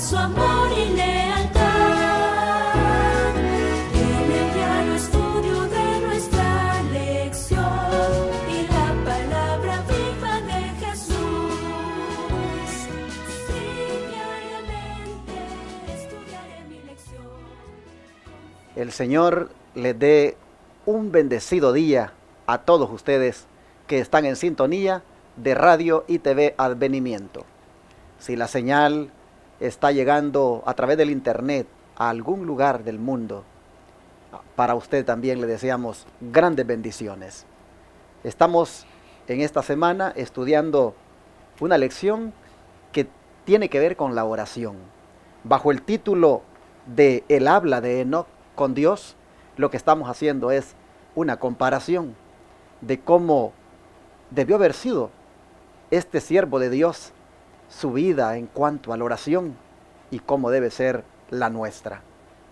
su amor y lealtad. En el diario estudio de nuestra lección y la palabra viva de Jesús. Sí, diariamente estudiaré mi lección. El Señor les dé un bendecido día a todos ustedes que están en sintonía de Radio y TV Advenimiento. Si la señal está llegando a través del internet a algún lugar del mundo, para usted también le deseamos grandes bendiciones. Estamos en esta semana estudiando una lección que tiene que ver con la oración. Bajo el título de El habla de Enoc con Dios, lo que estamos haciendo es una comparación de cómo debió haber sido este siervo de Dios, su vida en cuanto a la oración y cómo debe ser la nuestra.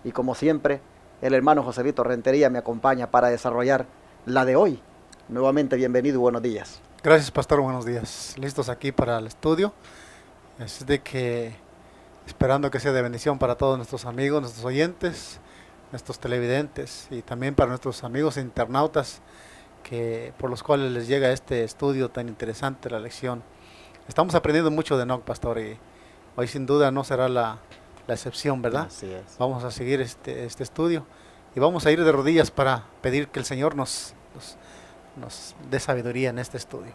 Y como siempre, el hermano Joselito Rentería me acompaña para desarrollar la de hoy. Nuevamente bienvenido y buenos días. Gracias, pastor, buenos días. Listos aquí para el estudio. Es de que esperando que sea de bendición para todos nuestros amigos, nuestros oyentes, nuestros televidentes y también para nuestros amigos internautas que por los cuales les llega este estudio tan interesante, la lección. Estamos aprendiendo mucho de Enoc, pastor, y hoy sin duda no será la excepción, ¿verdad? Así es. Vamos a seguir este estudio y vamos a ir de rodillas para pedir que el Señor nos dé sabiduría en este estudio.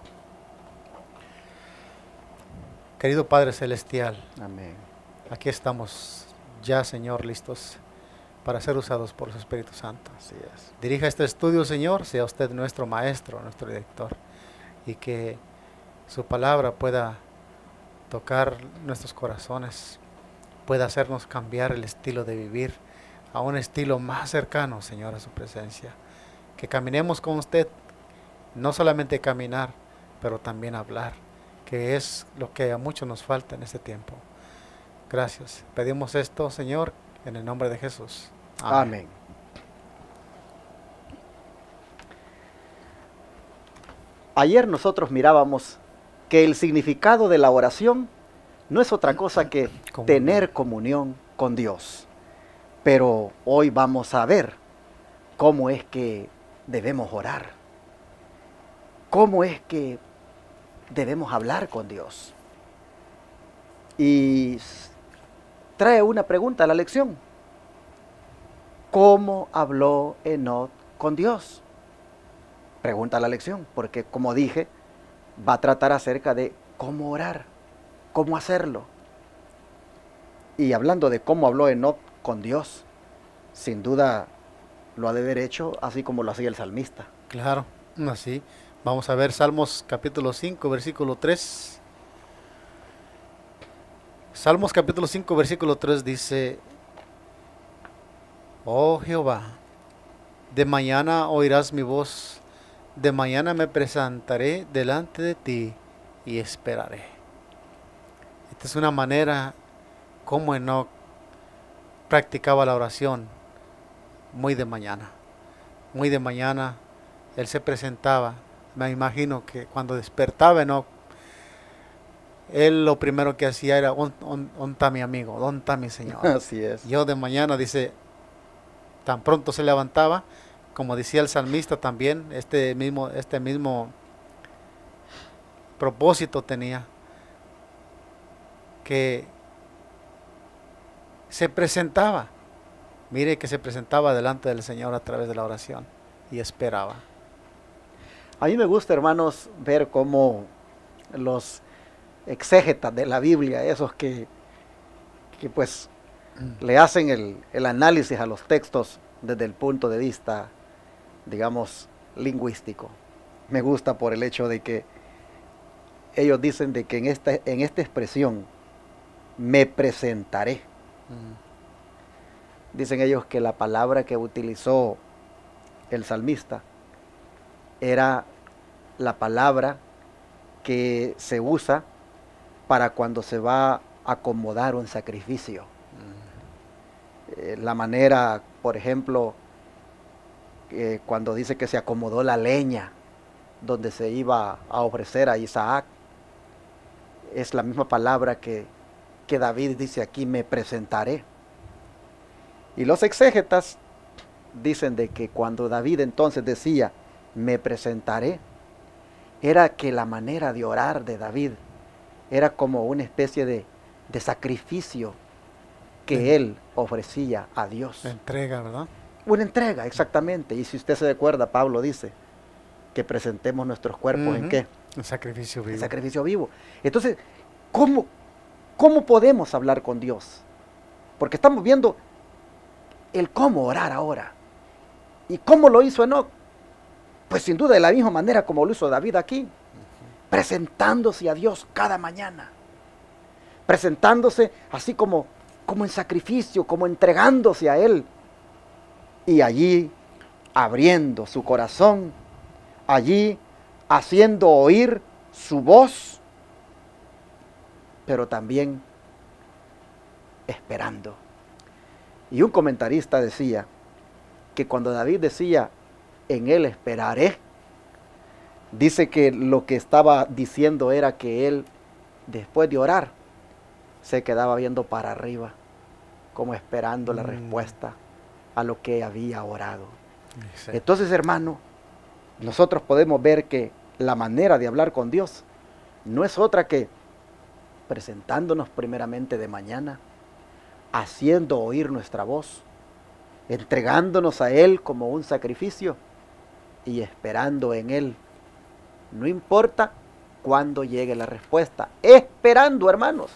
Querido Padre Celestial, Amén. aquí estamos ya, Señor, listos para ser usados por su Espíritu Santo. Así es. Dirija este estudio, Señor, sea usted nuestro maestro, nuestro director, y que su palabra pueda tocar nuestros corazones, pueda hacernos cambiar el estilo de vivir a un estilo más cercano, Señor, a su presencia. Que caminemos con usted, no solamente caminar, pero también hablar, que es lo que a muchos nos falta en este tiempo. Gracias. Pedimos esto, Señor, en el nombre de Jesús. Amén. Amén. Ayer nosotros mirábamos que el significado de la oración no es otra cosa que tener comunión con Dios. Pero hoy vamos a ver cómo es que debemos orar. Cómo es que debemos hablar con Dios. Y trae una pregunta a la lección. ¿Cómo habló Enoc con Dios? Pregunta la lección, porque como dije, va a tratar acerca de cómo orar, cómo hacerlo. Y hablando de cómo habló Enoc con Dios, sin duda lo ha de haber hecho así como lo hacía el salmista. Claro, así. Vamos a ver Salmos capítulo 5, versículo 3. Salmos capítulo 5, versículo 3 dice: Oh Jehová, de mañana oirás mi voz, de mañana me presentaré delante de ti y esperaré. Esta es una manera como Enoc practicaba la oración muy de mañana. Muy de mañana él se presentaba. Me imagino que cuando despertaba Enoc, él lo primero que hacía era: ¿dónde está mi amigo? ¿Dónde está mi Señor? Así es. Yo de mañana, dice, tan pronto se levantaba, como decía el salmista también, este mismo propósito tenía, que se presentaba, mire que se presentaba delante del Señor a través de la oración y esperaba. A mí me gusta, hermanos, ver cómo los exégetas de la Biblia, esos que pues le hacen el análisis a los textos desde el punto de vista, digamos, lingüístico. Me gusta por el hecho de que ellos dicen de que en esta expresión, me presentaré. Dicen ellos que la palabra que utilizó el salmista era la palabra que se usa para cuando se va a acomodar un sacrificio. La manera, por ejemplo, cuando dice que se acomodó la leña donde se iba a ofrecer a Isaac, es la misma palabra que que David dice aquí, me presentaré. Y los exégetas dicen de que cuando David entonces decía, me presentaré, era que la manera de orar de David era como una especie de sacrificio que él ofrecía a Dios. La entrega, ¿verdad? Una entrega, exactamente. Y si usted se recuerda, Pablo dice que presentemos nuestros cuerpos ¿en qué? El sacrificio vivo. El sacrificio vivo. Entonces, ¿cómo podemos hablar con Dios? Porque estamos viendo el cómo orar ahora. ¿Y cómo lo hizo Enoc? Pues sin duda de la misma manera como lo hizo David aquí, presentándose a Dios cada mañana, presentándose así como en sacrificio, como entregándose a Él, y allí abriendo su corazón, allí haciendo oír su voz, pero también esperando. Y un comentarista decía que cuando David decía, en Él esperaré, dice que lo que estaba diciendo era que él, después de orar, se quedaba viendo para arriba, como esperando la respuesta a lo que había orado. Sí. Entonces, hermano, nosotros podemos ver que la manera de hablar con Dios no es otra que presentándonos primeramente de mañana, haciendo oír nuestra voz, entregándonos a Él como un sacrificio y esperando en Él. No importa cuándo llegue la respuesta, esperando, hermanos.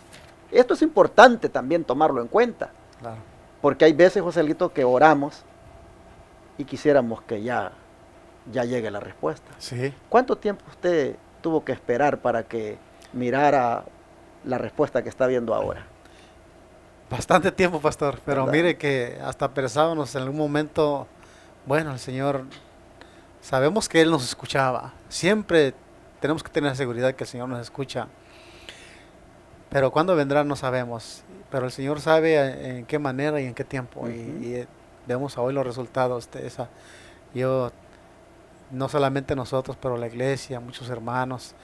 Esto es importante también tomarlo en cuenta. Claro. Porque hay veces, Joselito, que oramos y quisiéramos que ya llegue la respuesta. Sí. ¿Cuánto tiempo usted tuvo que esperar para que mirara la respuesta que está viendo ahora? Bastante tiempo, pastor, pero ¿verdad? mire que hasta pensábamos en algún momento, bueno, el Señor, sabemos que Él nos escuchaba, siempre tenemos que tener la seguridad que el Señor nos escucha, pero cuándo vendrá no sabemos, pero el Señor sabe en qué manera y en qué tiempo, y vemos hoy los resultados de esa. Yo, no solamente nosotros, pero la iglesia, muchos hermanos,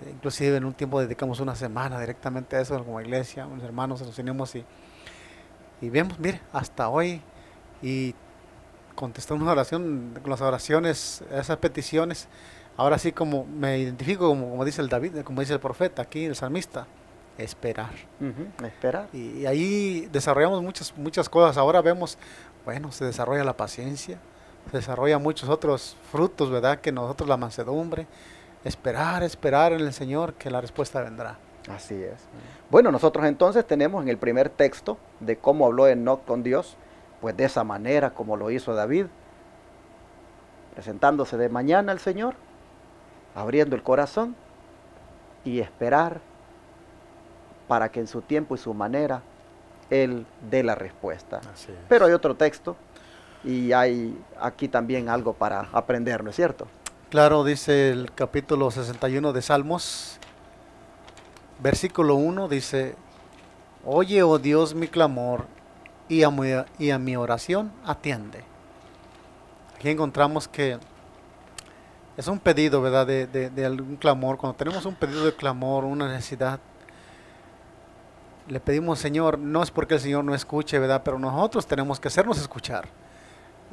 inclusive en un tiempo dedicamos una semana directamente a eso como iglesia, unos hermanos nos unimos y vemos, mire, hasta hoy, y contestamos una oración, con las oraciones, esas peticiones. Ahora sí, como me identifico como dice el David, como dice el profeta aquí, el salmista, esperar. Esperar. Y ahí desarrollamos muchas cosas. Ahora vemos, bueno, se desarrolla la paciencia, se desarrolla muchos otros frutos, ¿verdad? Que nosotros, la mansedumbre, esperar en el Señor, que la respuesta vendrá. Así es. Bueno, nosotros entonces tenemos en el primer texto de cómo habló Enoc con Dios, pues de esa manera como lo hizo David, presentándose de mañana al Señor, abriendo el corazón y esperar para que en su tiempo y su manera Él dé la respuesta. Así es. Pero hay otro texto y hay aquí también algo para aprender, ¿no es cierto? Claro, dice el capítulo 61 de Salmos, versículo 1, dice, oye, oh Dios, mi clamor, y a mi oración atiende. Aquí encontramos que es un pedido, ¿verdad?, de algún clamor. Cuando tenemos un pedido de clamor, una necesidad, le pedimos, Señor, no es porque el Señor no escuche, ¿verdad?, pero nosotros tenemos que hacernos escuchar.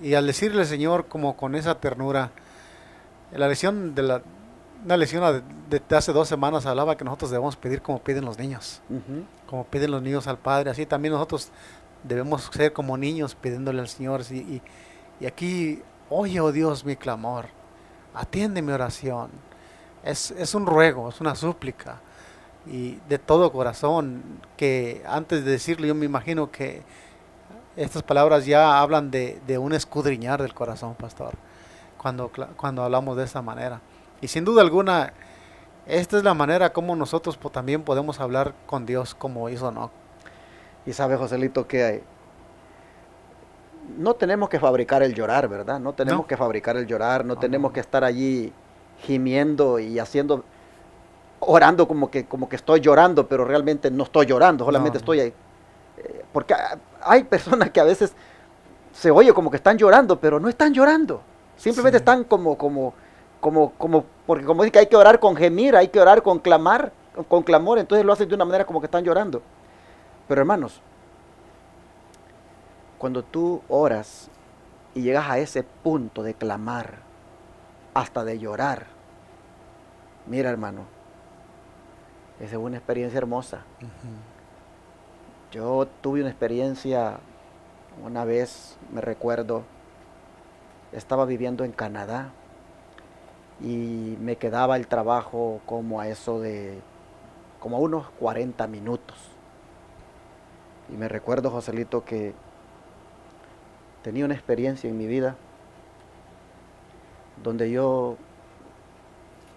Y al decirle, Señor, como con esa ternura, una lección de hace 2 semanas hablaba que nosotros debemos pedir como piden los niños, como piden los niños al Padre, así también nosotros debemos ser como niños pidiéndole al Señor. Y aquí, oye, oh Dios, mi clamor, atiende mi oración. Es un ruego, es una súplica, y de todo corazón, que antes de decirlo yo me imagino que estas palabras ya hablan de un escudriñar del corazón, pastor, cuando hablamos de esa manera. Y sin duda alguna, esta es la manera como nosotros también podemos hablar con Dios, como hizo Enoc. Y sabe, Joselito, que no tenemos que fabricar el llorar, ¿verdad? No tenemos que fabricar el llorar, no tenemos que estar allí gimiendo y orando como que estoy llorando, pero realmente no estoy llorando, solamente estoy ahí. Porque hay personas que a veces se oye como que están llorando, pero no están llorando. Simplemente están porque como dice que hay que orar con gemir, hay que orar con clamor, entonces lo hacen de una manera como que están llorando. Pero hermanos, cuando tú oras y llegas a ese punto de clamar, hasta de llorar, mira hermano, esa es una experiencia hermosa. Yo tuve una experiencia, una vez, me recuerdo, estaba viviendo en Canadá y me quedaba el trabajo como a eso de, como a unos 40 minutos. Y me recuerdo, Joselito, que tenía una experiencia en mi vida donde yo,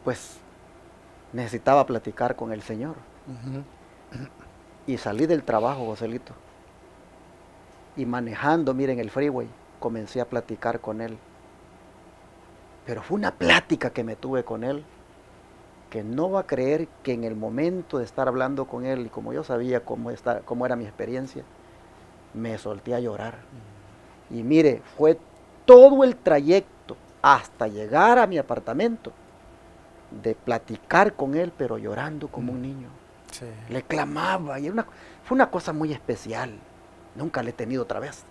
pues, necesitaba platicar con el Señor. Y salí del trabajo, Joselito, y manejando, miren, el freeway, comencé a platicar con Él. Pero fue una plática que me tuve con Él, que no va a creer que en el momento de estar hablando con Él, y como yo sabía cómo era mi experiencia, me solté a llorar. Y mire, fue todo el trayecto hasta llegar a mi apartamento, de platicar con Él, pero llorando como un niño. Sí. Le clamaba, y fue una cosa muy especial. Nunca le he tenido otra vez.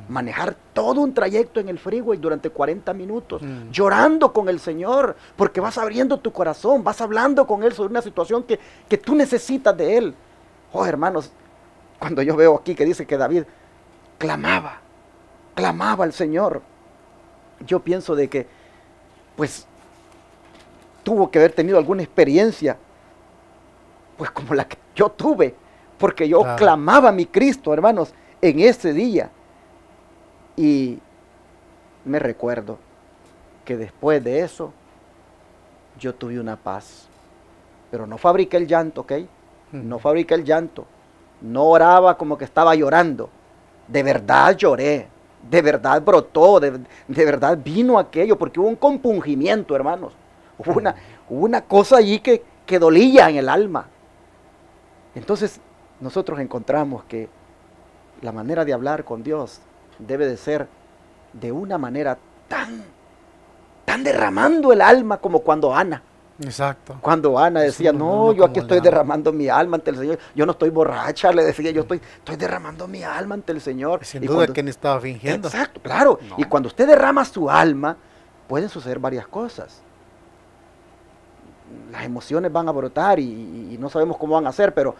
Manejar todo un trayecto en el freeway durante 40 minutos, llorando con el Señor, porque vas abriendo tu corazón, vas hablando con Él sobre una situación que tú necesitas de Él. Oh, hermanos, cuando yo veo aquí que dice que David clamaba al Señor, yo pienso de que, pues, tuvo que haber tenido alguna experiencia, pues como la que yo tuve, porque yo clamaba a mi Cristo, hermanos, en ese día. Y me recuerdo que después de eso, yo tuve una paz. Pero no fabriqué el llanto, ¿ok? No fabriqué el llanto. No oraba como que estaba llorando. De verdad lloré. De verdad brotó. De verdad vino aquello, porque hubo un compungimiento, hermanos. Hubo una cosa allí que dolía en el alma. Entonces, nosotros encontramos que la manera de hablar con Dios debe de ser de una manera tan derramando el alma como cuando Ana. Exacto. Cuando Ana decía, no, yo aquí estoy derramando mi alma ante el Señor. Yo no estoy borracha, le decía, yo estoy derramando mi alma ante el Señor. Sin duda que ni estaba fingiendo. Exacto, claro. No. Y cuando usted derrama su alma, pueden suceder varias cosas. Las emociones van a brotar y no sabemos cómo van a ser, pero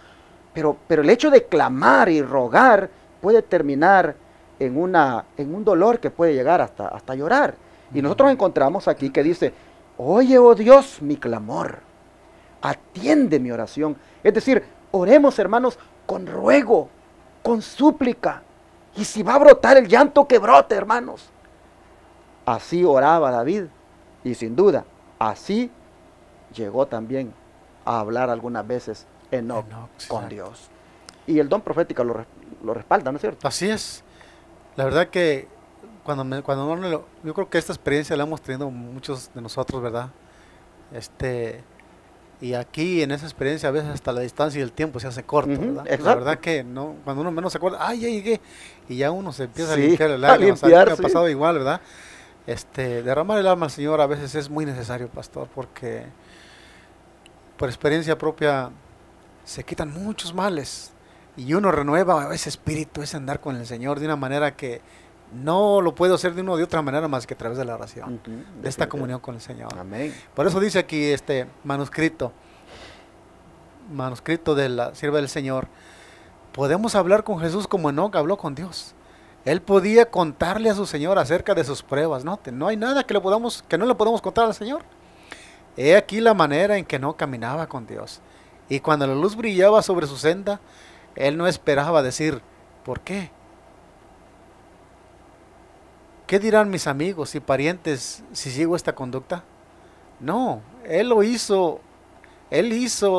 el hecho de clamar y rogar puede terminar en un dolor que puede llegar hasta llorar. Y nosotros encontramos aquí que dice, oye, oh Dios, mi clamor, atiende mi oración. Es decir, oremos, hermanos, con ruego, con súplica. Y si va a brotar el llanto, que brote, hermanos. Así oraba David, y sin duda, así llegó también a hablar algunas veces Enoc con Dios. Y el don profético lo respalda, ¿no es cierto? Así es. La verdad que yo creo que esta experiencia la hemos tenido muchos de nosotros, ¿verdad? Y aquí en esa experiencia a veces hasta la distancia y el tiempo se hace corto, ¿verdad? Exacto. La verdad que no, cuando uno menos se acuerda, ¡ay, ya llegué! Y ya uno se empieza a limpiar el alma. O sea, me ha pasado igual, ¿verdad? Derramar el alma al Señor a veces es muy necesario, pastor, porque por experiencia propia se quitan muchos males y uno renueva ese espíritu, ese andar con el Señor de una manera que no lo puedo hacer de otra manera más que a través de la oración, de esta comunión con el Señor. Amén. Por eso dice aquí manuscrito de la sierva del Señor, podemos hablar con Jesús como Enoc habló con Dios. Él podía contarle a su Señor acerca de sus pruebas. No hay nada que no le podamos contar al Señor. He aquí la manera en que Enoc caminaba con Dios. Y cuando la luz brillaba sobre su senda, él no esperaba decir, ¿por qué? ¿Qué dirán mis amigos y parientes si sigo esta conducta? No, él hizo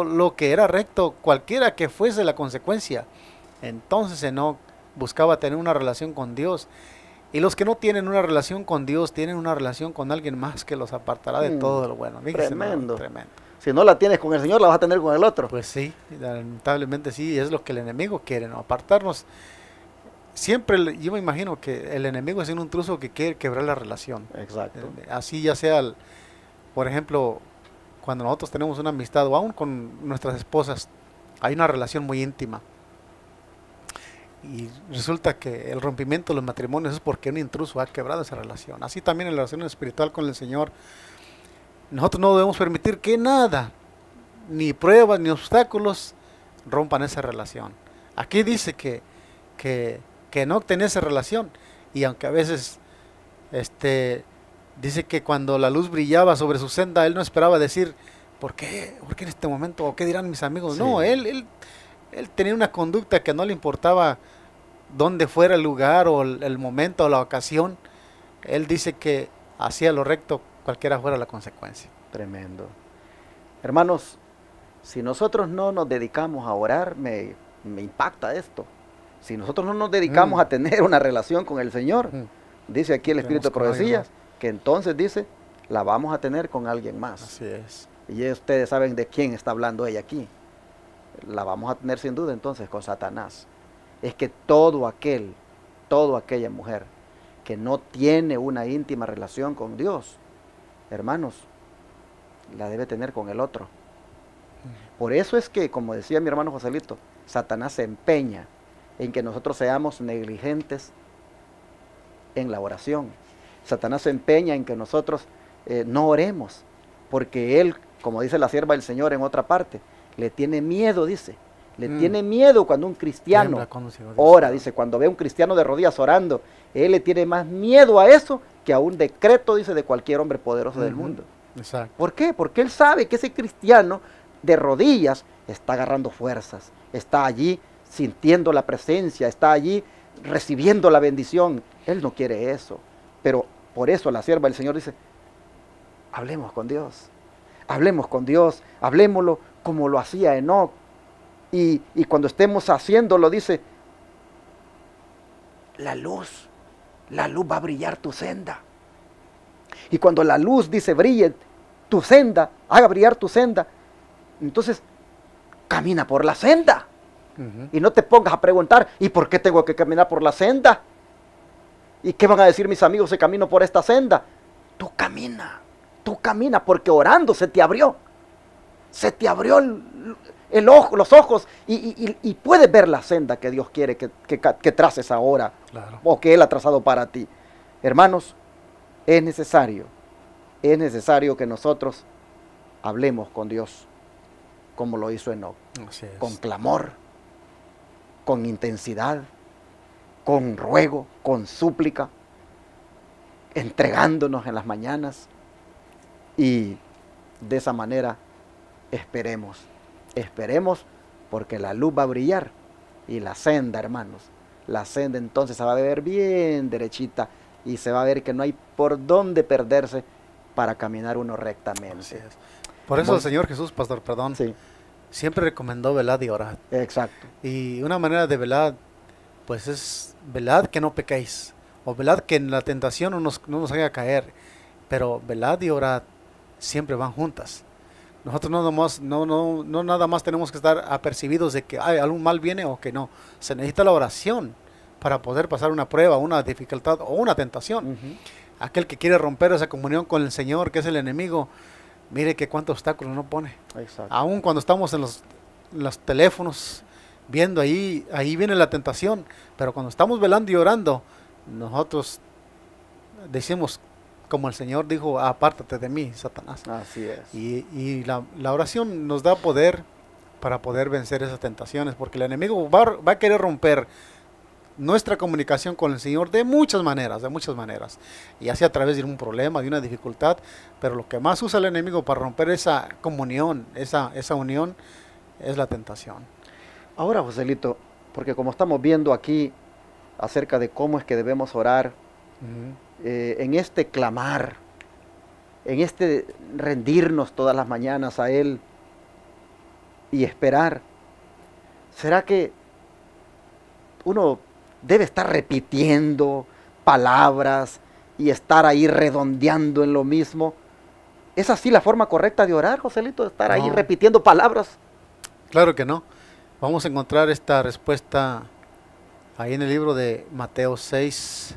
lo que era recto, cualquiera que fuese la consecuencia. Entonces Enoc buscaba tener una relación con Dios. Y los que no tienen una relación con Dios, tienen una relación con alguien más que los apartará de todo lo bueno. Fíjese, tremendo. Tremendo. Si no la tienes con el Señor, la vas a tener con el otro. Pues sí, lamentablemente sí, es lo que el enemigo quiere, ¿no? Apartarnos. Siempre, yo me imagino que el enemigo es un intruso que quiere quebrar la relación. Exacto. Así ya sea, por ejemplo, cuando nosotros tenemos una amistad o aún con nuestras esposas, hay una relación muy íntima. Y resulta que el rompimiento de los matrimonios es porque un intruso ha quebrado esa relación. Así también en la relación espiritual con el Señor. Nosotros no debemos permitir que nada, ni pruebas, ni obstáculos, rompan esa relación. Aquí dice que no tenía esa relación. Y aunque a veces dice que cuando la luz brillaba sobre su senda, él no esperaba decir, ¿por qué? ¿Por qué en este momento? ¿O qué dirán mis amigos? Sí. No, él tenía una conducta que no le importaba dónde fuera el lugar o el momento o la ocasión. Él dice que hacía lo recto cualquiera fuera la consecuencia. Tremendo. Hermanos, si nosotros no nos dedicamos a orar, me impacta esto. Si nosotros no nos dedicamos a tener una relación con el Señor, dice aquí el Espíritu de Profecías, que entonces dice, la vamos a tener con alguien más. Así es. Y ya ustedes saben de quién está hablando ella aquí. La vamos a tener sin duda entonces con Satanás. Es que toda aquella mujer que no tiene una íntima relación con Dios, hermanos, la debe tener con el otro. Por eso es que, como decía mi hermano Joselito, Satanás se empeña en que nosotros seamos negligentes en la oración. Satanás se empeña en que nosotros no oremos, porque él, como dice la sierva del Señor en otra parte, le tiene miedo, dice. Le tiene miedo cuando un cristiano ora, dice, cuando ve a un cristiano de rodillas orando, él le tiene más miedo a eso que a un decreto, dice, de cualquier hombre poderoso del mundo. Exacto. ¿Por qué? Porque él sabe que ese cristiano de rodillas está agarrando fuerzas, está allí sintiendo la presencia, está allí recibiendo la bendición. Él no quiere eso. Pero por eso la sierva del Señor dice, hablemos con Dios, hablémoslo como lo hacía Enoc. Y cuando estemos haciéndolo, dice, la luz va a brillar tu senda. Y cuando la luz, dice, brille tu senda, haga brillar tu senda, entonces camina por la senda. Y no te pongas a preguntar, ¿y por qué tengo que caminar por la senda? ¿Y qué van a decir mis amigos si camino por esta senda? Tú camina, porque orando se te abrió los ojos y puedes ver la senda que Dios quiere que traces ahora, Claro. o que Él ha trazado para ti. Hermanos, es necesario que nosotros hablemos con Dios, como lo hizo Enoc, Así es. con clamor, con intensidad, con ruego, con súplica, entregándonos en las mañanas, y de esa manera esperemos porque la luz va a brillar, y la senda, hermanos, la senda entonces se va a ver bien derechita, y se va a ver que no hay por dónde perderse para caminar uno rectamente. Así es. Por eso el Señor Jesús, pastor, perdón, Sí, siempre recomendó velad y orad. exacto. Y una manera de velad, pues es velad que no pequéis, o velad que en la tentación no nos haga caer, pero velad y orad siempre van juntas. Nosotros no nada más tenemos que estar apercibidos de que algún mal viene o que no. Se necesita la oración para poder pasar una prueba, una dificultad o una tentación. Aquel que quiere romper esa comunión con el Señor, que es el enemigo, mire que cuántos obstáculos no pone. Exacto. Aún cuando estamos en los teléfonos viendo ahí viene la tentación, pero cuando estamos velando y orando, nosotros decimos, como el Señor dijo, apártate de mí, Satanás. Así es. Y la oración nos da poder para poder vencer esas tentaciones, porque el enemigo va a querer romper nuestra comunicación con el Señor de muchas maneras, ya sea a través de un problema, de una dificultad, pero lo que más usa el enemigo para romper esa comunión, esa unión, es la tentación. Ahora, Joselito, porque como estamos viendo aquí acerca de cómo es que debemos orar, en este clamar, en este rendirnos todas las mañanas a Él y esperar, ¿será que uno debe estar repitiendo palabras y estar ahí redondeando en lo mismo? ¿Es así la forma correcta de orar, Joselito? ¿Estar ahí No. repitiendo palabras? Claro que no. Vamos a encontrar esta respuesta ahí en el libro de Mateo 6,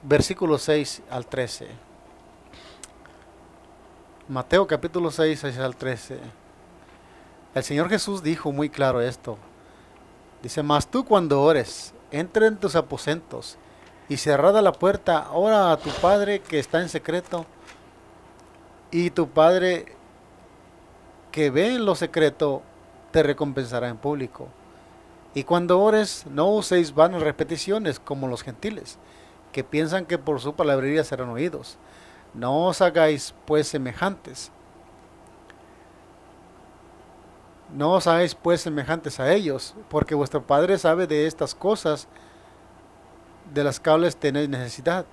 versículo 6 al 13. Mateo capítulo 6, 6 al 13. El Señor Jesús dijo muy claro esto. Dice, mas tú cuando ores, entra en tus aposentos y cerrada la puerta, ora a tu Padre que está en secreto, y tu Padre que ve en lo secreto te recompensará en público. Y cuando ores, no uséis vanas repeticiones como los gentiles, que piensan que por su palabrería serán oídos. No os hagáis pues semejantes. No os hagáis pues semejantes a ellos, porque vuestro Padre sabe de estas cosas de las cuales tenéis necesidad.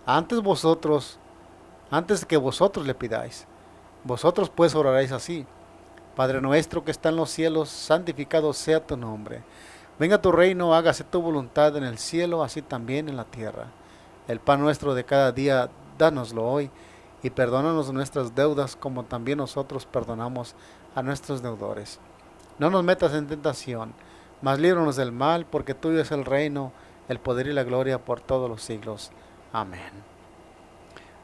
Antes que vosotros le pidáis. Vosotros pues oraréis así: Padre nuestro que está en los cielos, santificado sea tu nombre. Venga tu reino, hágase tu voluntad en el cielo, así también en la tierra. El pan nuestro de cada día, dánoslo hoy, y perdónanos nuestras deudas, como también nosotros perdonamos a nuestros deudores. No nos metas en tentación, mas líbranos del mal, porque tuyo es el reino, el poder y la gloria por todos los siglos. Amén.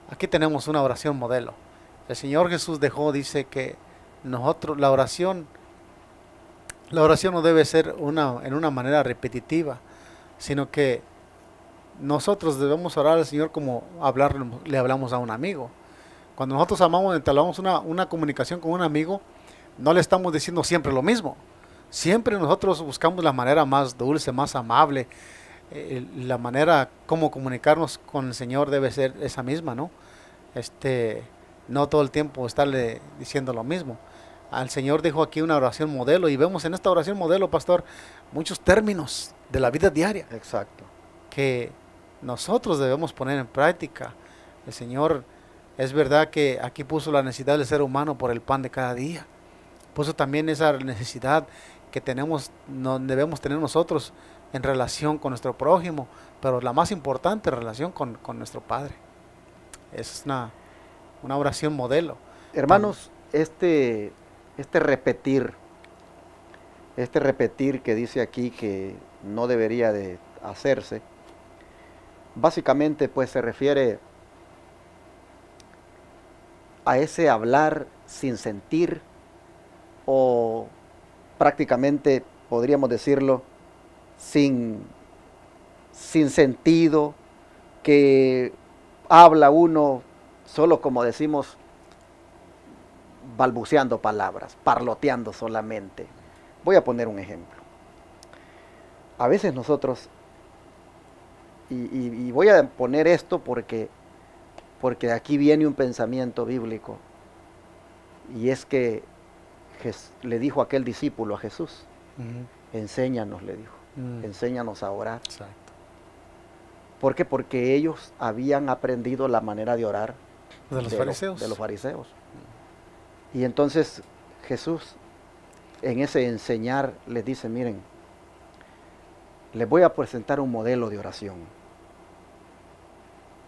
Aquí tenemos una oración modelo. El Señor Jesús dice que nosotros, la oración no debe ser en una manera repetitiva, sino que nosotros debemos orar al Señor como le hablamos a un amigo. Cuando nosotros entablamos una comunicación con un amigo, no le estamos diciendo siempre lo mismo. Siempre nosotros buscamos la manera más dulce, más amable. La manera como comunicarnos con el Señor debe ser esa misma, ¿no? No todo el tiempo estarle diciendo lo mismo. Al Señor dijo aquí una oración modelo, y vemos en esta oración modelo, pastor, muchos términos de la vida diaria. Exacto. Que nosotros debemos poner en práctica. El Señor, es verdad que aquí puso la necesidad del ser humano por el pan de cada día. Puso también esa necesidad que debemos tener nosotros en relación con nuestro prójimo, pero la más importante, relación con nuestro Padre. Es una oración modelo. Hermanos, este repetir que dice aquí que no debería de hacerse, básicamente pues se refiere a ese hablar sin sentir, o prácticamente podríamos decirlo sin sentido, que habla uno solo, como decimos, balbuceando palabras, parloteando solamente. Voy a poner un ejemplo. A veces nosotros, y voy a poner esto porque de aquí viene un pensamiento bíblico, y es que le dijo aquel discípulo a Jesús, enséñanos, le dijo, enséñanos a orar. Exacto. ¿Por qué? Porque ellos habían aprendido la manera de orar de los fariseos. Y entonces Jesús, en ese enseñar, les dice, miren, les voy a presentar un modelo de oración.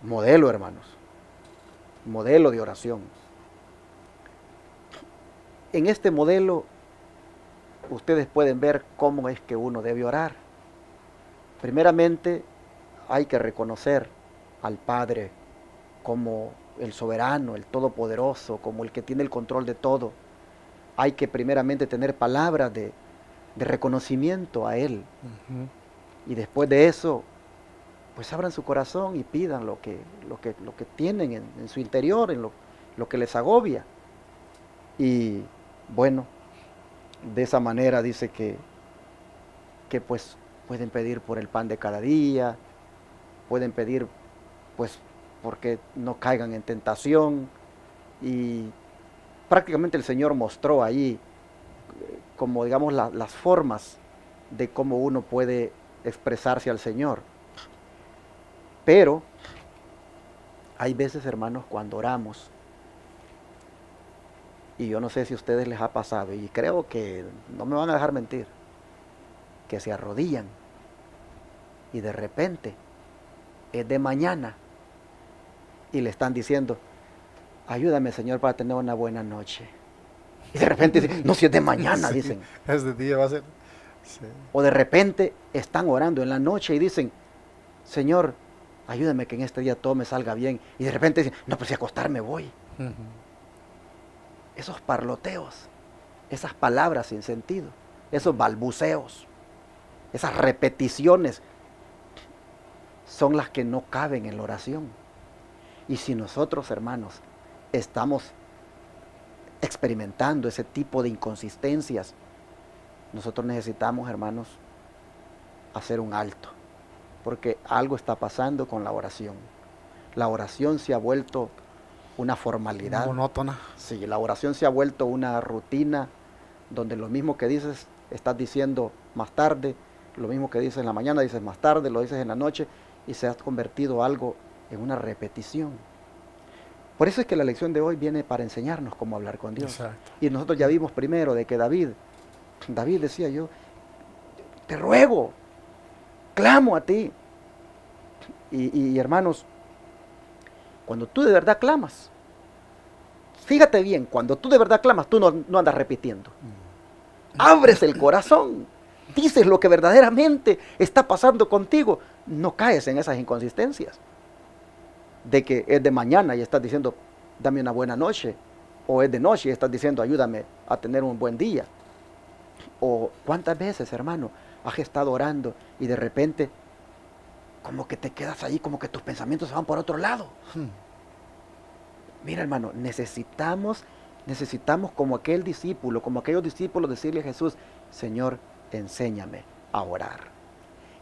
Modelo, hermanos. Modelo de oración. En este modelo, ustedes pueden ver cómo es que uno debe orar. Primeramente, hay que reconocer al Padre como el soberano, el todopoderoso, como el que tiene el control de todo. Hay que primeramente tener palabras de reconocimiento a Él. Y después de eso, pues abran su corazón y pidan lo que tienen en su interior, en lo que les agobia. Y bueno, de esa manera dice que pues pueden pedir por el pan de cada día, pueden pedir pues porque no caigan en tentación, y prácticamente el Señor mostró ahí como digamos las formas de cómo uno puede expresarse al Señor. Pero hay veces, hermanos, cuando oramos, y yo no sé si a ustedes les ha pasado, y creo que no me van a dejar mentir, que se arrodillan y de repente es de mañana y le están diciendo, ayúdame, Señor, para tener una buena noche. Y de repente dicen, no, si es de mañana, sí, dicen. Es de día, va a ser. Sí. O de repente están orando en la noche y dicen, Señor, ayúdame que en este día todo me salga bien. Y de repente dicen, no, pues si a acostarme voy. Esos parloteos esas palabras sin sentido, esos balbuceos, esas repeticiones son las que no caben en la oración. Y si nosotros, hermanos, estamos experimentando ese tipo de inconsistencias, nosotros necesitamos, hermanos, hacer un alto, porque algo está pasando con la oración. La oración se ha vuelto una formalidad. Monótona. Sí, la oración se ha vuelto una rutina donde lo mismo que dices, estás diciendo más tarde, lo mismo que dices en la mañana, dices más tarde, lo dices en la noche, y se ha convertido algo en una repetición. Por eso es que la lección de hoy viene para enseñarnos cómo hablar con Dios. Exacto. Y nosotros ya vimos primero de que David decía: yo te ruego, clamo a ti. Y hermanos, cuando tú de verdad clamas, fíjate bien, cuando tú de verdad clamas, tú no andas repitiendo. Abres el corazón, dices lo que verdaderamente está pasando contigo, no caes en esas inconsistencias. De que es de mañana y estás diciendo, dame una buena noche, o es de noche y estás diciendo, ayúdame a tener un buen día. O cuántas veces, hermano, has estado orando y de repente como que te quedas ahí, como que tus pensamientos se van por otro lado. Mira, hermano, necesitamos como aquel discípulo, como aquellos discípulos, decirle a Jesús: Señor, enséñame a orar.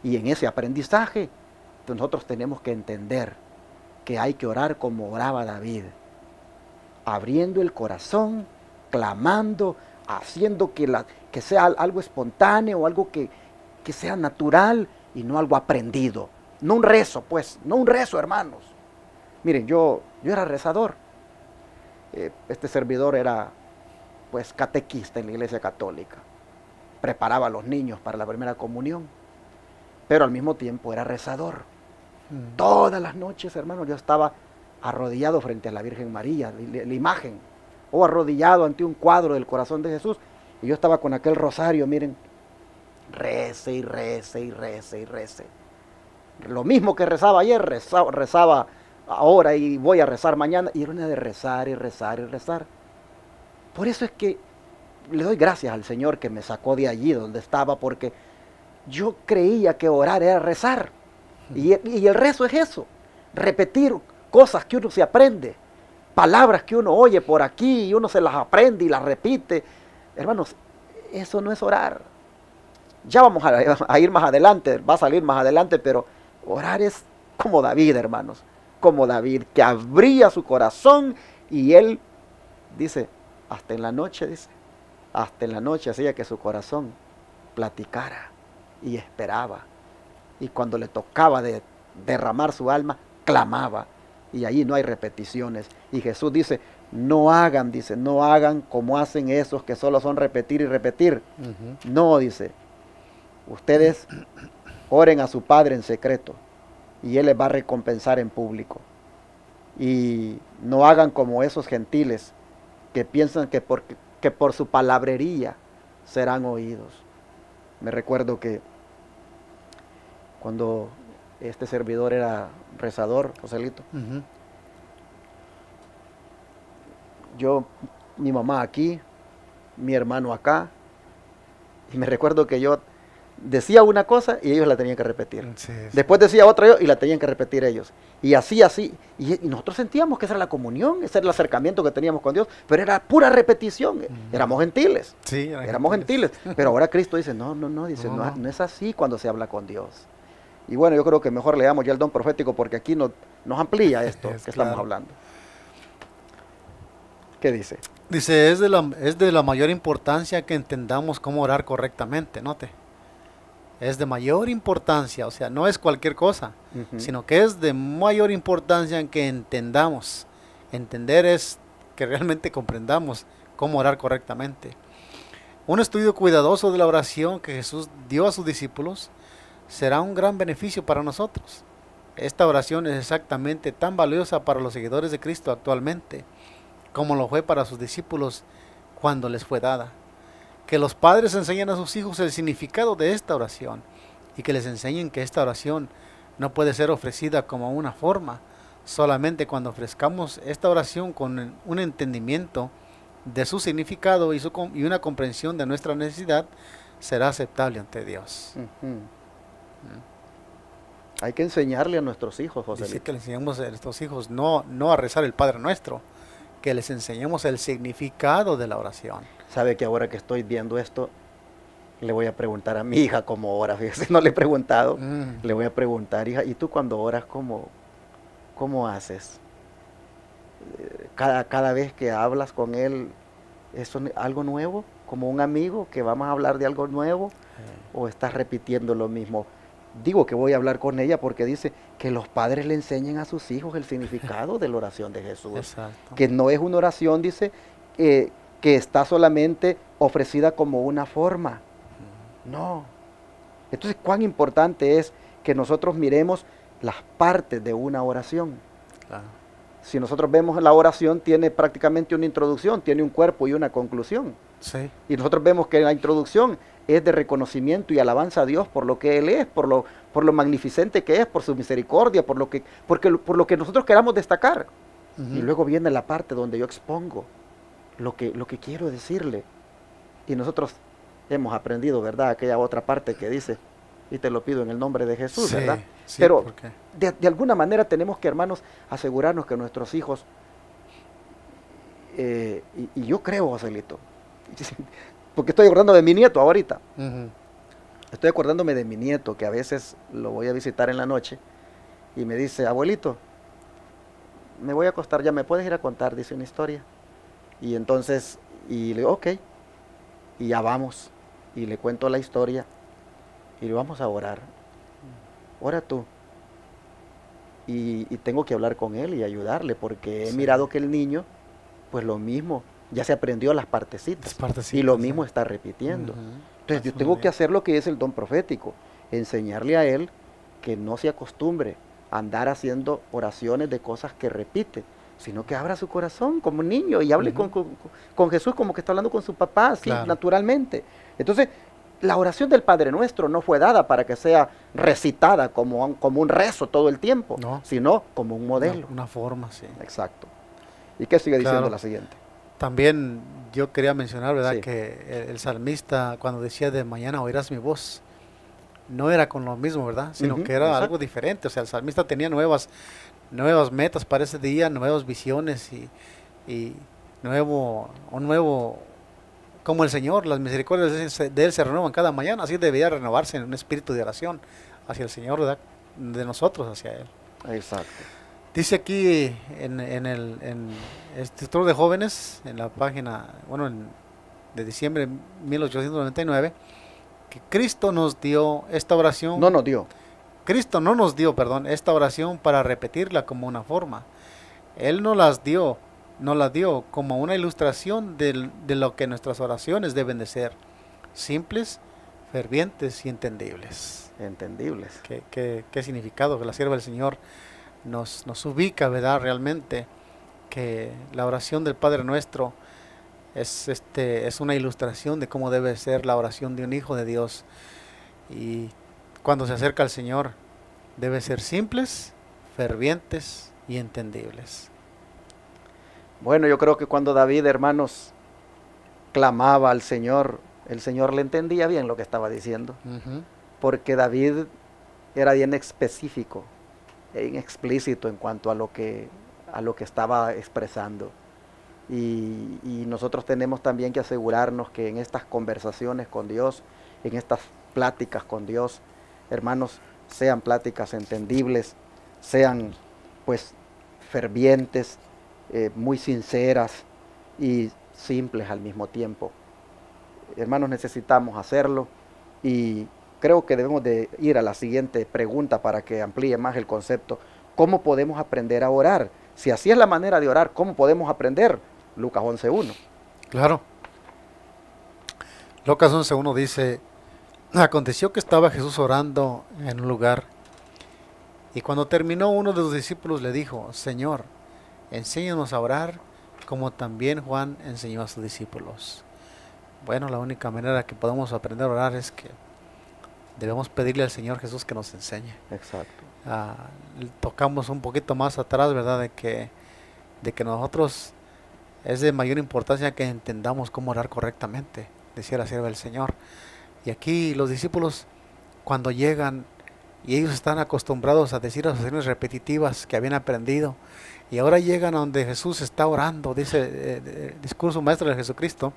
Y en ese aprendizaje nosotros tenemos que entender que hay que orar como oraba David, abriendo el corazón, clamando, haciendo que sea algo espontáneo, algo que sea natural y no algo aprendido. No un rezo, pues, no un rezo, hermanos. Miren, yo era rezador. Este servidor era, pues, catequista en la iglesia católica. Preparaba a los niños para la primera comunión, pero al mismo tiempo era rezador. Todas las noches, hermanos, yo estaba arrodillado frente a la Virgen María, la imagen, o arrodillado ante un cuadro del corazón de Jesús, y yo estaba con aquel rosario, miren, rece y rece y rece y rece. Lo mismo que rezaba ayer, rezaba ahora y voy a rezar mañana, y era una de rezar y rezar y rezar. Por eso es que le doy gracias al Señor que me sacó de allí donde estaba, porque yo creía que orar era rezar. Y el rezo es eso, repetir cosas que uno se aprende, palabras que uno oye por aquí y uno se las aprende y las repite. Hermanos, eso no es orar. Ya vamos a ir más adelante, va a salir más adelante, pero orar es como David, hermanos, como David, que abría su corazón y él dice, hasta en la noche, hacía que su corazón platicara y esperaba. Y cuando le tocaba derramar su alma, clamaba. Y allí no hay repeticiones. Y Jesús dice, no hagan como hacen esos que solo son repetir y repetir. No, dice, ustedes oren a su Padre en secreto y Él les va a recompensar en público. Y no hagan como esos gentiles que piensan que por su palabrería serán oídos. Me recuerdo que cuando este servidor era rezador, Joselito, mi mamá aquí, mi hermano acá, y me recuerdo que yo decía una cosa y ellos la tenían que repetir. Sí. Después decía otra yo y la tenían que repetir ellos. Y así. Y nosotros sentíamos que esa era la comunión, ese era el acercamiento que teníamos con Dios, pero era pura repetición. Éramos gentiles. Sí, éramos gentiles. Pero ahora Cristo dice, no, dice, no es así cuando se habla con Dios. Y bueno, yo creo que mejor leamos ya el don profético porque aquí nos amplía esto que estamos hablando. ¿Qué dice? Dice, es de la mayor importancia que entendamos cómo orar correctamente, note. Es de mayor importancia, o sea, no es cualquier cosa, sino que es de mayor importancia en que entendamos. Entender es que realmente comprendamos cómo orar correctamente. Un estudio cuidadoso de la oración que Jesús dio a sus discípulos será un gran beneficio para nosotros. Esta oración es exactamente tan valiosa para los seguidores de Cristo actualmente como lo fue para sus discípulos cuando les fue dada. Que los padres enseñen a sus hijos el significado de esta oración y que les enseñen que esta oración no puede ser ofrecida como una forma. Solamente cuando ofrezcamos esta oración con un entendimiento de su significado y una comprensión de nuestra necesidad, será aceptable ante Dios. Ujú. Hay que enseñarle a nuestros hijos, Dice Joselito. que le enseñemos a nuestros hijos no a rezar el Padre Nuestro, que les enseñemos el significado de la oración. Sabe que ahora que estoy viendo esto, le voy a preguntar a mi hija cómo ora. Fíjese, no le he preguntado. Le voy a preguntar, hija, ¿y tú cuando oras cómo haces? Cada vez que hablas con él, ¿es algo nuevo? ¿Como un amigo que vamos a hablar de algo nuevo? ¿O estás repitiendo lo mismo? Digo que voy a hablar con ella porque dice que los padres le enseñen a sus hijos el significado de la oración de Jesús. Exacto. Que no es una oración, dice, que está solamente ofrecida como una forma. No. Entonces, cuán importante es que nosotros miremos las partes de una oración. Claro. Si nosotros vemos la oración, tiene prácticamente una introducción, tiene un cuerpo y una conclusión. Sí. Y nosotros vemos que la introducción es de reconocimiento y alabanza a Dios por lo que Él es, por lo magnificente que es, por su misericordia, por lo que nosotros queramos destacar. Y luego viene la parte donde yo expongo lo que quiero decirle. Y nosotros hemos aprendido, ¿verdad? Aquella otra parte que dice, y te lo pido en el nombre de Jesús, Sí, ¿verdad? sí, Pero porque de alguna manera tenemos que, hermanos, asegurarnos que nuestros hijos, y yo creo, Joselito, porque estoy acordando de mi nieto ahorita, estoy acordándome de mi nieto, que a veces lo voy a visitar en la noche, y me dice, abuelito, me voy a acostar, ya me puedes ir a contar, dice una historia. Y entonces, y le digo, ok, y ya vamos, y le cuento la historia, y le vamos a orar. Ora tú. Y tengo que hablar con él y ayudarle, porque he Sí. mirado que el niño, pues lo mismo, ya se aprendió las partecitas, Las partecitas, y lo sí. mismo está repitiendo. Ujú. Entonces yo Así tengo es. que hacer lo que es el don profético, enseñarle a él que no se acostumbre a andar haciendo oraciones de cosas que repite, sino que abra su corazón como un niño y hable Ujú. con Jesús como que está hablando con su papá, así, Claro. naturalmente. Entonces, la oración del Padre Nuestro no fue dada para que sea recitada como un rezo todo el tiempo, No. sino como un modelo. Una forma, sí. Exacto. ¿Y qué sigue diciendo Claro. la siguiente? También yo quería mencionar, ¿verdad? Sí. Que el salmista cuando decía de mañana oirás mi voz, no era con lo mismo, ¿verdad? Sino Ujú, que era exacto. algo diferente. O sea, el salmista tenía nuevas metas para ese día, nuevas visiones y un nuevo, como el Señor, las misericordias de Él se renuevan cada mañana, así debería renovarse en un espíritu de oración hacia el Señor, ¿verdad? De nosotros hacia Él. Exacto. Dice aquí en el Instituto de Jóvenes, en la página, de diciembre de 1899, que Cristo nos dio esta oración. No nos dio. Cristo no nos dio, perdón, esta oración para repetirla como una forma. Él nos la dio como una ilustración de lo que nuestras oraciones deben de ser. Simples, fervientes y entendibles. Entendibles. ¿Qué significado? Que la sierva del Señor nos ubica, ¿verdad? Realmente que la oración del Padre Nuestro es una ilustración de cómo debe ser la oración de un hijo de Dios. Y cuando se acerca al Señor, debe ser simples, fervientes y entendibles. Bueno, yo creo que cuando David, hermanos, clamaba al Señor, el Señor le entendía bien lo que estaba diciendo, Ujú. porque David era bien específico, bien explícito en cuanto a lo que estaba expresando. Y nosotros tenemos también que asegurarnos que en estas conversaciones con Dios, en estas pláticas con Dios, hermanos, sean pláticas entendibles, sean pues fervientes, muy sinceras y simples al mismo tiempo. Hermanos, necesitamos hacerlo y creo que debemos de ir a la siguiente pregunta para que amplíe más el concepto. ¿Cómo podemos aprender a orar? Si así es la manera de orar, ¿cómo podemos aprender? Lucas 11:1. Claro. Lucas 11:1 dice: aconteció que estaba Jesús orando en un lugar, y cuando terminó, uno de sus discípulos le dijo: Señor, enséñanos a orar, como también Juan enseñó a sus discípulos. Bueno, la única manera que podemos aprender a orar es que debemos pedirle al Señor Jesús que nos enseñe. Exacto. Tocamos un poquito más atrás, ¿verdad? De que nosotros Es de mayor importancia que entendamos cómo orar correctamente, decía la sierva del Señor. Y aquí los discípulos, cuando llegan y ellos están acostumbrados a decir las oraciones repetitivas que habían aprendido, y ahora llegan a donde Jesús está orando, dice el discurso maestro de Jesucristo,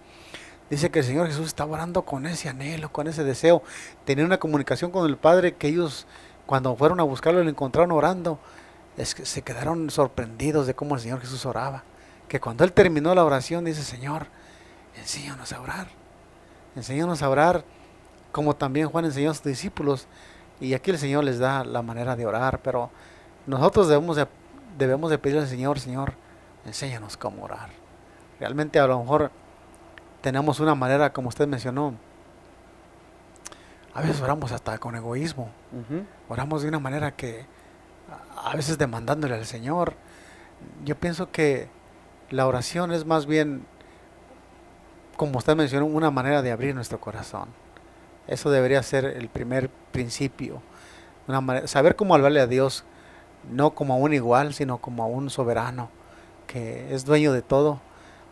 dice que el Señor Jesús estaba orando con ese anhelo, con ese deseo, tenía una comunicación con el Padre que ellos cuando fueron a buscarlo lo encontraron orando. Es que se quedaron sorprendidos de cómo el Señor Jesús oraba, que cuando Él terminó la oración dice: Señor, enséñanos a orar como también Juan enseñó a sus discípulos. Y aquí el Señor les da la manera de orar, pero nosotros debemos de pedirle al Señor: Señor, enséñanos cómo orar. Realmente a lo mejor tenemos una manera, como usted mencionó, a veces oramos hasta con egoísmo, oramos de una manera que a veces demandándole al Señor. Yo pienso que la oración es más bien, como usted mencionó, una manera de abrir nuestro corazón. Eso debería ser el primer principio, saber cómo hablarle a Dios, no como a un igual, sino como a un soberano que es dueño de todo.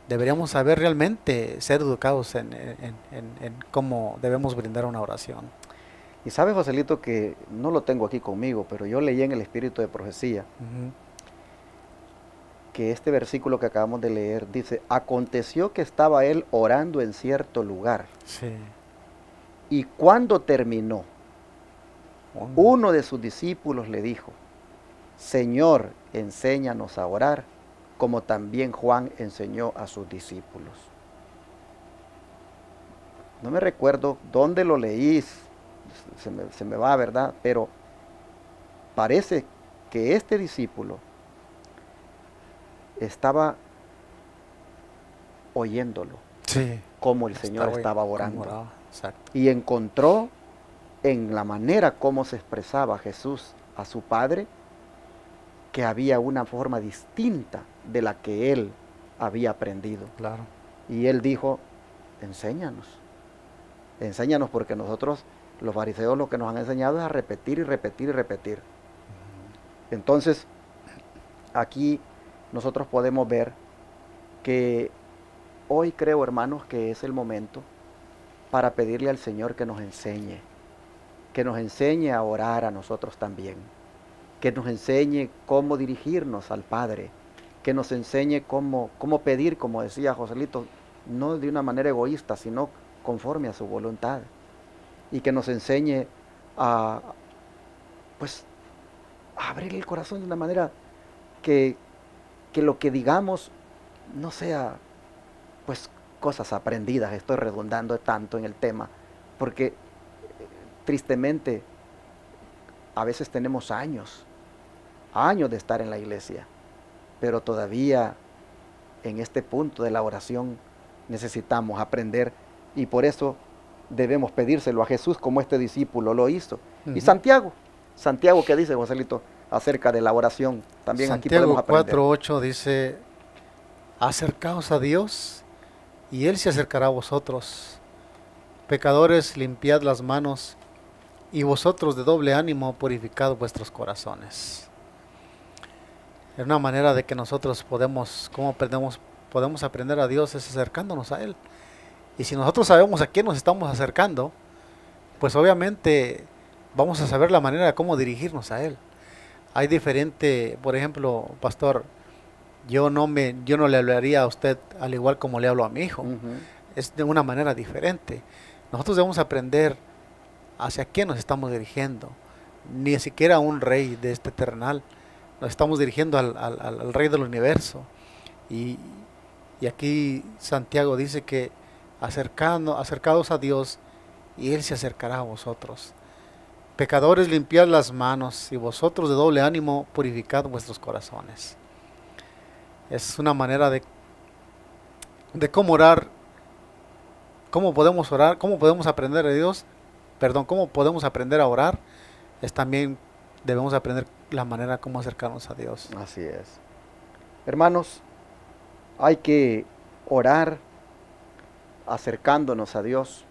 Deberíamos saber realmente ser educados en cómo debemos brindar una oración. Y sabe, Joselito, que no lo tengo aquí conmigo, pero yo leí en el Espíritu de Profecía que este versículo que acabamos de leer dice: aconteció que estaba él orando en cierto lugar. Sí. Y cuando terminó, uno de sus discípulos le dijo: Señor, enséñanos a orar, como también Juan enseñó a sus discípulos. No me recuerdo dónde lo leí, se me va, ¿verdad? Pero parece que este discípulo estaba oyéndolo, Sí. como el Señor estaba orando. Exacto. Y encontró en la manera como se expresaba Jesús a su Padre que había una forma distinta de la que él había aprendido. Claro. Y él dijo: enséñanos, porque nosotros, los fariseos, lo que nos han enseñado es a repetir y repetir y repetir. Entonces, aquí nosotros podemos ver que hoy creo, hermanos, que es el momento para pedirle al Señor que nos enseñe a orar a nosotros también, que nos enseñe cómo dirigirnos al Padre, que nos enseñe cómo pedir, como decía Joselito, no de una manera egoísta, sino conforme a su voluntad, y que nos enseñe a abrir el corazón de una manera que lo que digamos no sea pues cosas aprendidas. Estoy redundando tanto en el tema, porque tristemente a veces tenemos años de estar en la iglesia, pero todavía en este punto de la oración necesitamos aprender, y por eso debemos pedírselo a Jesús como este discípulo lo hizo. Y Santiago, ¿qué dice, Joselito, acerca de la oración? También aquí podemos aprender. Santiago 4:8 dice: acercaos a Dios y Él se acercará a vosotros. Pecadores, limpiad las manos, y vosotros de doble ánimo purificad vuestros corazones. Es una manera de que nosotros podemos aprender a Dios, es acercándonos a Él. Y si nosotros sabemos a quién nos estamos acercando, pues obviamente vamos a saber la manera de cómo dirigirnos a Él. Hay diferente, por ejemplo, pastor, yo no le hablaría a usted al igual como le hablo a mi hijo. Es de una manera diferente. Nosotros debemos aprender hacia quién nos estamos dirigiendo. Ni siquiera a un rey de este terrenal. Nos estamos dirigiendo al rey del universo. Y aquí Santiago dice que acercados a Dios y Él se acercará a vosotros. Pecadores, limpiad las manos, y vosotros de doble ánimo purificad vuestros corazones. Es una manera de cómo orar, cómo podemos orar, cómo podemos aprender de Dios, cómo podemos aprender a orar. Es también debemos aprender la manera como acercarnos a Dios. Así es. Hermanos, hay que orar acercándonos a Dios.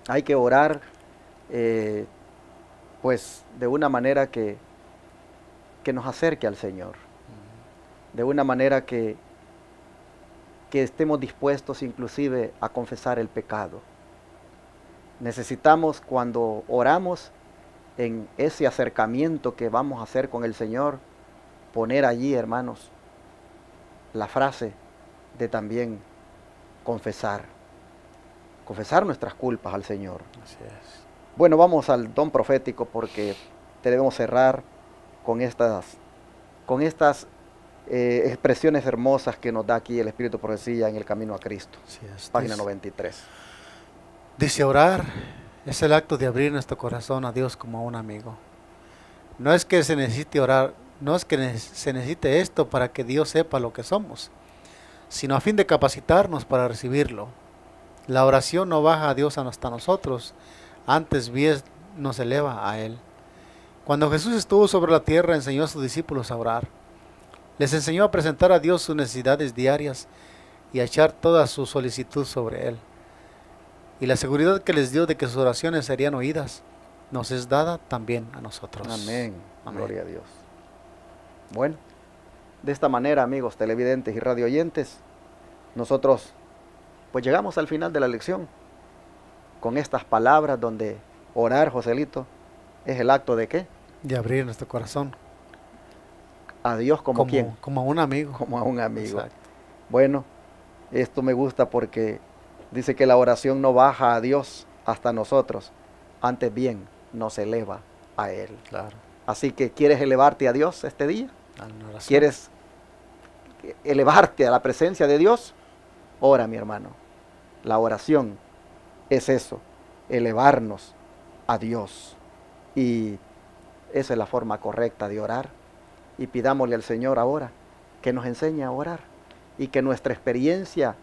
Hay que orar pues de una manera que nos acerque al Señor. De una manera que que estemos dispuestos inclusive a confesar el pecado. Necesitamos, cuando oramos en ese acercamiento que vamos a hacer con el Señor, poner allí, hermanos, la frase de también confesar nuestras culpas al Señor. Así es. Bueno, vamos al don profético, porque debemos cerrar con estas expresiones hermosas que nos da aquí el Espíritu de Profecía en el Camino a Cristo. Así es. Página 93. Dice, orar es el acto de abrir nuestro corazón a Dios como a un amigo. No es que se necesite orar, no es que se necesite esto para que Dios sepa lo que somos, sino a fin de capacitarnos para recibirlo. La oración no baja a Dios hasta nosotros, antes bien nos eleva a Él. Cuando Jesús estuvo sobre la tierra, enseñó a sus discípulos a orar. Les enseñó a presentar a Dios sus necesidades diarias y a echar toda su solicitud sobre Él. Y la seguridad que les dio de que sus oraciones serían oídas, nos es dada también a nosotros. Amén. Amén. Gloria a Dios. Bueno, de esta manera, amigos televidentes y radio oyentes, nosotros pues llegamos al final de la lección con estas palabras donde orar, Joselito, es el acto de ¿qué? De abrir nuestro corazón. A Dios como ¿quién? Como a un amigo. Como a un amigo. Exacto. Bueno, esto me gusta porque dice que la oración no baja a Dios hasta nosotros, antes bien nos eleva a Él. Claro. Así que, ¿quieres elevarte a Dios este día? A una oración. ¿Quieres elevarte a la presencia de Dios? Ora, mi hermano. La oración es eso, elevarnos a Dios. Y esa es la forma correcta de orar. Y pidámosle al Señor ahora que nos enseñe a orar y que nuestra experiencia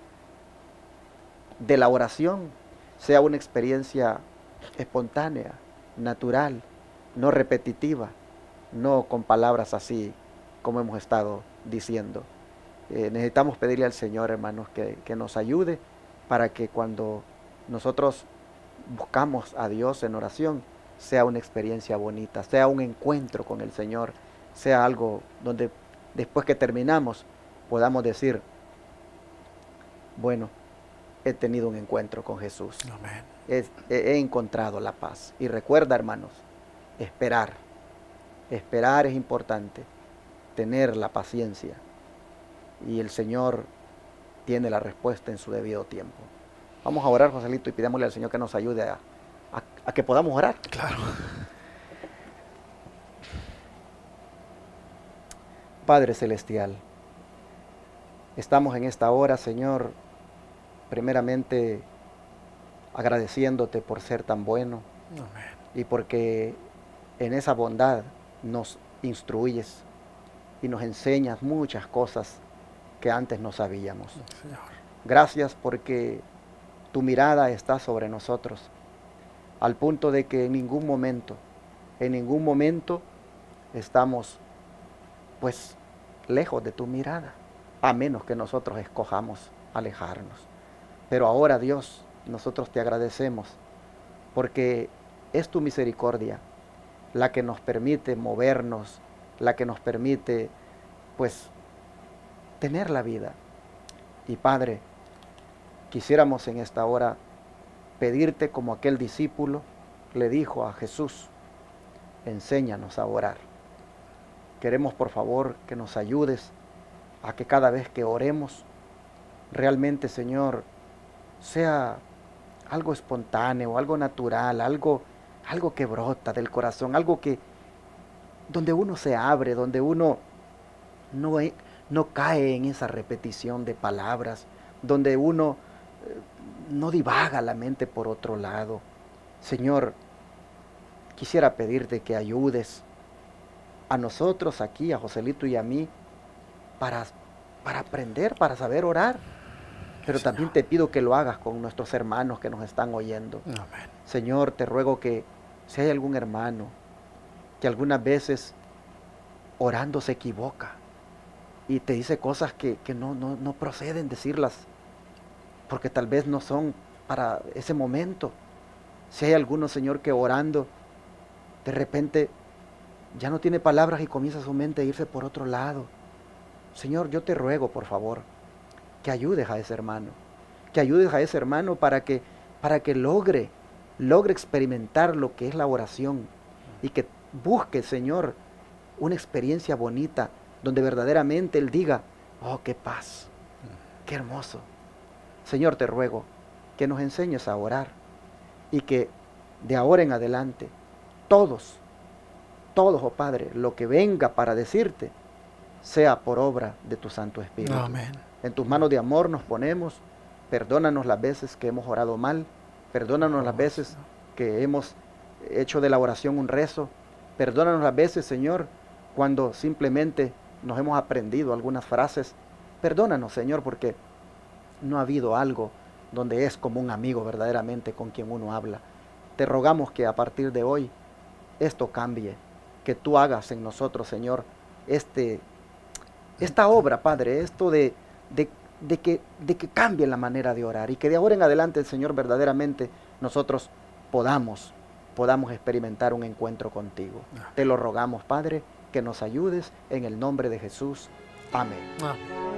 de la oración sea una experiencia espontánea, natural, no repetitiva, no con palabras así como hemos estado diciendo. Necesitamos pedirle al Señor, hermanos, que nos ayude para que cuando nosotros buscamos a Dios en oración, sea una experiencia bonita, sea un encuentro con el Señor, sea algo donde después que terminamos podamos decir, bueno, he tenido un encuentro con Jesús. Amén. He encontrado la paz. Y recuerda, hermanos, esperar. Esperar es importante. Tener la paciencia. Y el Señor tiene la respuesta en su debido tiempo. Vamos a orar, Joselito, y pidámosle al Señor que nos ayude a que podamos orar. Claro. Padre Celestial, estamos en esta hora, Señor, primeramente agradeciéndote por ser tan bueno. Amén. Y porque en esa bondad nos instruyes y nos enseñas muchas cosas que antes no sabíamos. Señor. Gracias porque tu mirada está sobre nosotros, al punto de que en ningún momento estamos pues lejos de tu mirada, a menos que nosotros escojamos alejarnos. Pero ahora, Dios, nosotros te agradecemos porque es tu misericordia la que nos permite movernos, la que nos permite pues tener la vida. Y Padre, quisiéramos en esta hora pedirte como aquel discípulo le dijo a Jesús, enséñanos a orar. Queremos por favor que nos ayudes a que cada vez que oremos, realmente, Señor, sea algo espontáneo, algo natural, algo que brota del corazón, algo que donde uno se abre, donde uno no cae en esa repetición de palabras, donde uno no divaga la mente por otro lado. Señor, quisiera pedirte que ayudes a nosotros aquí, a Joselito y a mí, para aprender, para saber orar. Pero Señor, también te pido que lo hagas con nuestros hermanos que nos están oyendo. amén. Señor, te ruego que si hay algún hermano que algunas veces orando se equivoca y te dice cosas que no proceden decirlas, porque tal vez no son para ese momento. Si hay alguno, Señor, que orando, de repente ya no tiene palabras y comienza su mente a irse por otro lado. Señor, yo te ruego, por favor, que ayudes a ese hermano, que ayudes a ese hermano para que logre experimentar lo que es la oración y que busque, Señor, una experiencia bonita donde verdaderamente él diga, oh, qué paz, qué hermoso. Señor, te ruego que nos enseñes a orar y que de ahora en adelante todos, oh Padre, lo que venga para decirte sea por obra de tu Santo Espíritu. Amén. En tus manos de amor nos ponemos. Perdónanos las veces que hemos orado mal. Perdónanos las veces que hemos hecho de la oración un rezo. Perdónanos las veces, Señor, cuando simplemente nos hemos aprendido algunas frases. Perdónanos, Señor, porque no ha habido algo donde es como un amigo verdaderamente con quien uno habla. Te rogamos que a partir de hoy esto cambie, que tú hagas en nosotros, Señor, esta obra, Padre, esto de que cambie la manera de orar y que de ahora en adelante, Señor, verdaderamente nosotros podamos experimentar un encuentro contigo. Te lo rogamos, Padre, que nos ayudes en el nombre de Jesús. Amén. Amén.